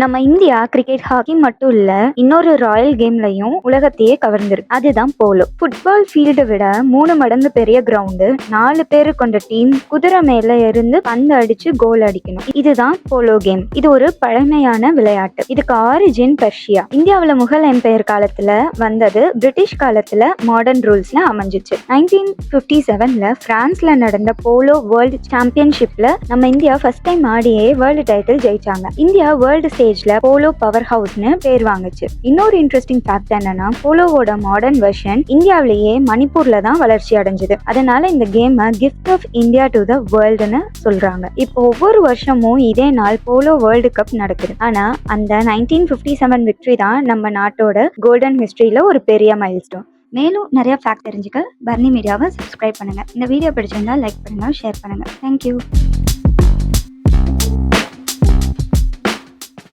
நம்ம India cricket, hockey மட்டும் இல்ல, இன்னொரு ராயல் கேம்லயும் உலகத்தையே கவர்ந்திருக்கு. அதுதான் போலோ. ஃபுட்பால் ஃபீல்டை விட 3 மடங்கு பெரிய கிரவுண்டு, 4 பேரு கொண்ட டீம், குதிரை மேல இருந்து பந்து அடிச்சு கோல் அடிக்கணும். இதுதான் போலோ கேம். இது ஒரு பழமையான விளையாட்டு. இதுக்கு ஆரிஜின் பெர்ஷியா. இந்தியாவில் முகல் எம்பையர் காலத்துல வந்தது. பிரிட்டிஷ் காலத்துல மாடர்ன் ரூல்ஸ்ல அமைஞ்சிச்சு. 1957ல பிரான்ஸ்ல நடந்த போலோ வேர்ல்டு சாம்பியன்ஷிப்ல நம்ம இந்தியா ஃபர்ஸ்ட் டைம் ஆடியே வேர்ல்டு டைட்டில் ஜெயிச்சாங்க. இந்தியா வேர்ல்டு ஸ்டேஜ்ல போலோ பவர் ஹவுஸ்னு பேர் வாங்குச்சு. இன்னொரு இன்ட்ரெஸ்டிங் ஃபேக்ட் என்னன்னா, போலோவோட மாடர்ன் வெர்ஷன் இந்தியாவிலேயே மணிப்பூர்ல தான் வளர்ச்சி அடைஞ்சது. அதனால இந்த கேமை gift of India to the வேர்ல்டுன்னு சொல்றாங்க. இப்போ ஒவ்வொரு வருஷமும் இதே நாள் போலோ வேர்ல்டு கப் நடக்குது. ஆனா அந்த 1957 விக்டரி தான் நம்ம நாட்டோட கோல்டன் ஹிஸ்டரியில ஒரு பெரிய மைல்ஸ்டோன். மேலும் நிறைய ஃபேக்ட் தெரிஞ்சுக்க பர்னி மீடியாவை சப்ஸ்கிரைப் பண்ணுங்க. இந்த வீடியோ பிடிச்சிருந்தா லைக் பண்ணுங்க, ஷேர் பண்ணுங்க. தேங்க்யூ.